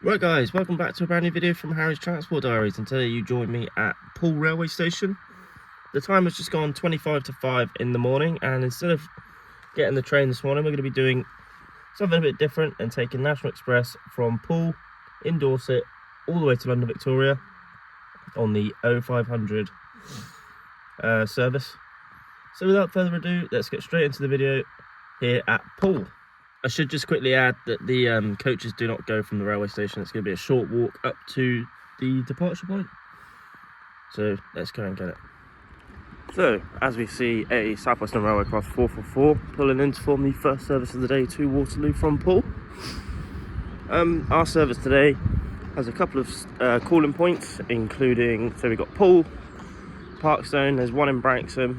Right guys, welcome back to a brand new video from Harry's Transport Diaries, and today you join me at Poole railway station. The time has just gone 25 to 5 in the morning, and instead of getting the train this morning, we're going to be doing something a bit different and taking National Express from Poole in Dorset all the way to London Victoria on the 0500 service. So without further ado, let's get straight into the video here at Poole. I should just quickly add that the coaches do not go from the railway station. It's going to be a short walk up to the departure point. So let's go and get it. So as we see a South Western Railway class 444 pulling in to form the first service of the day to Waterloo from Poole. Our service today has a couple of calling points, including, so we've got Poole, Parkstone, there's one in Branksome,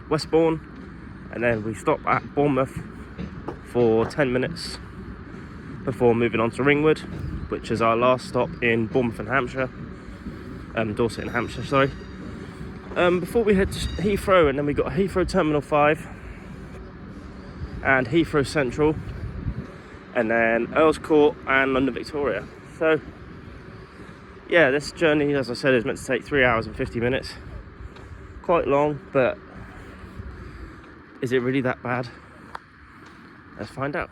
Westbourne, and then we stop at Bournemouth for 10 minutes before moving on to Ringwood, which is our last stop in Bournemouth and Hampshire, Dorset and Hampshire, sorry. Before we head to Heathrow, and then we got Heathrow Terminal 5 and Heathrow Central, and then Earls Court and London Victoria. So yeah, this journey, as I said, is meant to take 3 hours and 50 minutes. Quite long, but is it really that bad? Let's find out.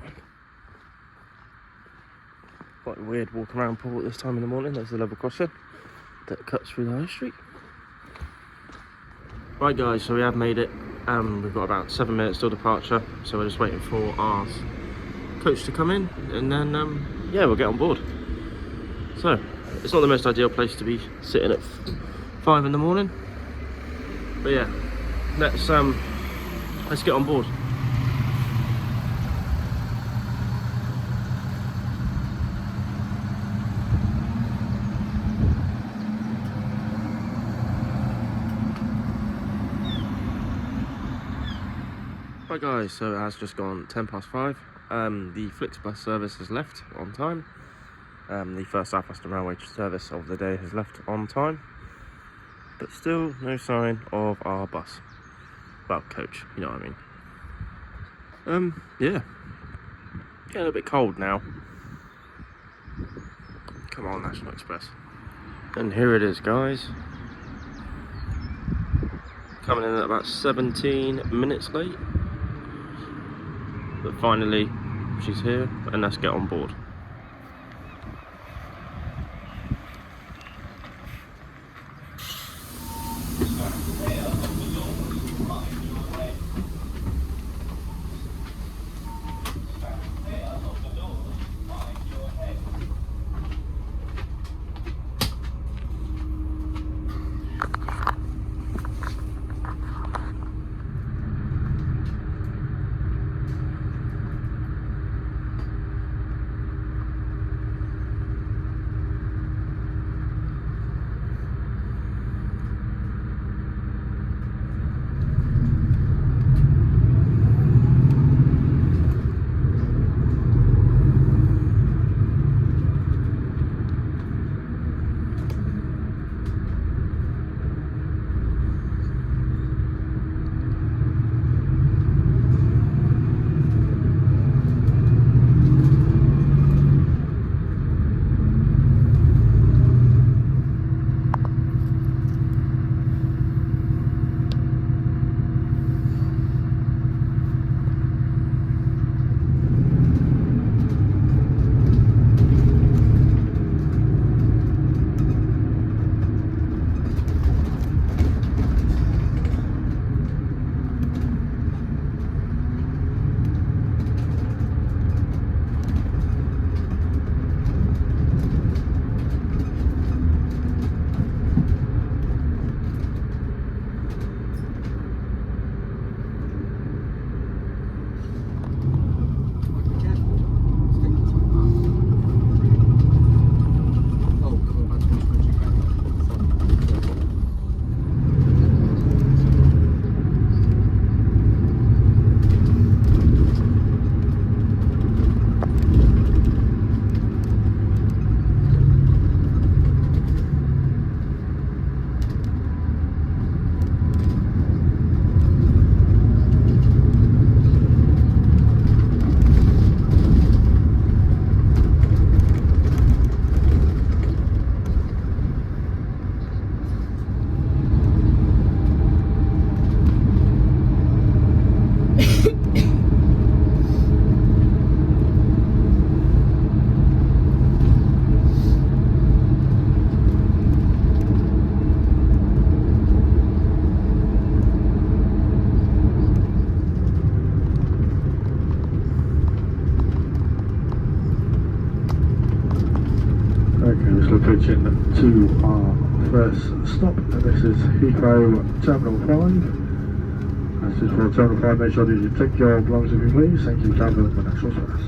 Quite a weird walk around Poole at this time in the morning. There's the level crossing that cuts through the high street. Right guys, so we have made it. We've got about 7 minutes till departure, so we're just waiting for our coach to come in, and then yeah, we'll get on board. So it's not the most ideal place to be sitting at 5 in the morning, but yeah, let's get on board. Right guys, so it has just gone 10 past 5. The Flixbus service has left on time. The first South Western Railway service of the day has left on time, but still no sign of our bus. Well, coach, you know what I mean. Yeah. Getting a little bit cold now. Come on, National Express. And here it is, guys. Coming in at about 17 minutes late. But finally, she's here, and let's get on board. approaching to our first stop, and this is Heathrow Terminal 5. This is for Terminal 5, make sure that you take your belongings if you please. Thank you, travel for National Express.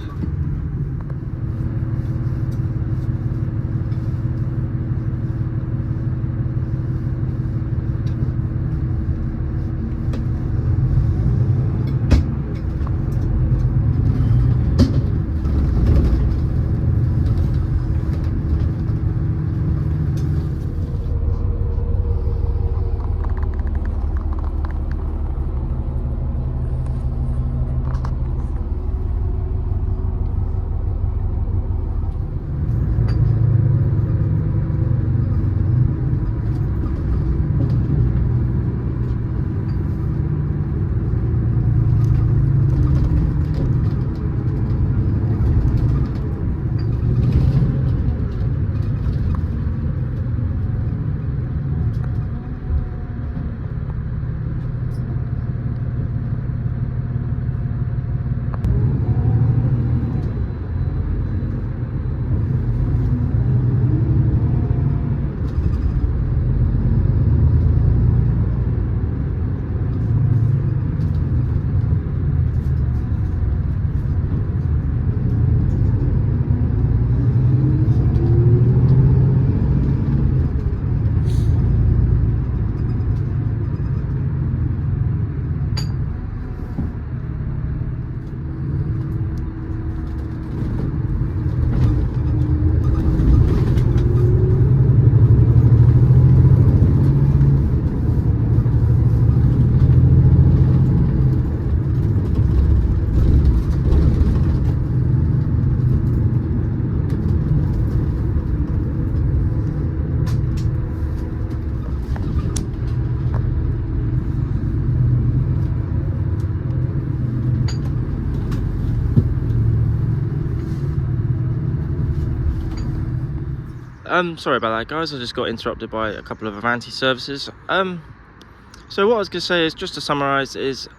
Sorry about that, guys. I just got interrupted by a couple of Avanti services. So what I was going to say is, just to summarise, is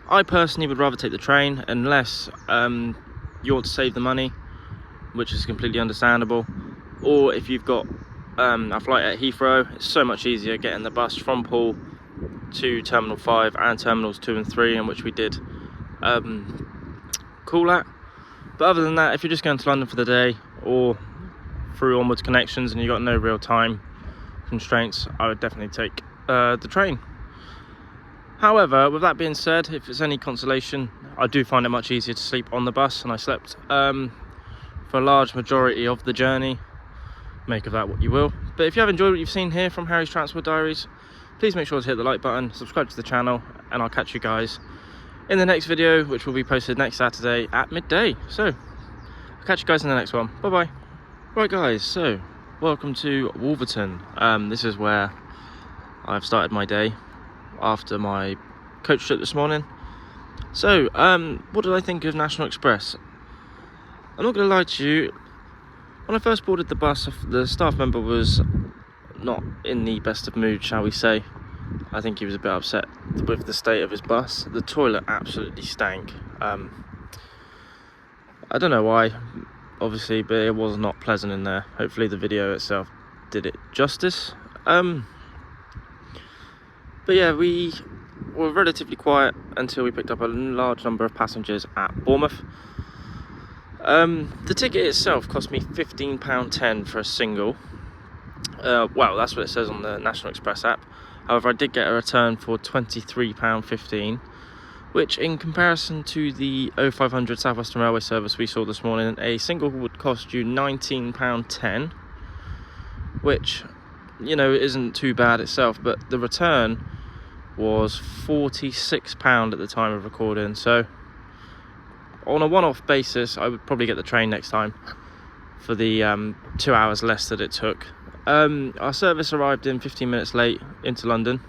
I personally would rather take the train unless you want to save the money, which is completely understandable. Or if you've got a flight at Heathrow, it's so much easier getting the bus from Poole to Terminal 5 and Terminals 2 and 3, in which we did call at. But other than that, if you're just going to London for the day or through onwards connections and you've got no real time constraints, I would definitely take the train. However, with that being said, if it's any consolation, I do find it much easier to sleep on the bus, and I slept for a large majority of the journey. Make of that what you will. But if you have enjoyed what you've seen here from Harry's Transport Diaries, please make sure to hit the like button, subscribe to the channel, and I'll catch you guys in the next video, which will be posted next Saturday at midday. So I'll catch you guys in the next one. Bye bye. Right guys, so welcome to Wolverton. This is where I've started my day after my coach trip this morning. So what did I think of National Express? I'm not going to lie to you, when I first boarded the bus, the staff member was not in the best of mood, shall we say. I think he was a bit upset with the state of his bus. The toilet absolutely stank. I don't know why, obviously, but it was not pleasant in there. Hopefully the video itself did it justice. But yeah, we were relatively quiet until we picked up a large number of passengers at Bournemouth. The ticket itself cost me £15.10 for a single. Well, that's what it says on the National Express app. However, I did get a return for £23.15, which in comparison to the 0500 South Western Railway service we saw this morning, a single would cost you £19.10, which, you know, isn't too bad itself, but the return was £46 at the time of recording. So on a one-off basis, I would probably get the train next time for the 2 hours less that it took. Our service arrived in 15 minutes late into London.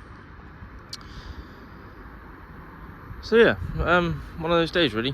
So yeah, one of those days really.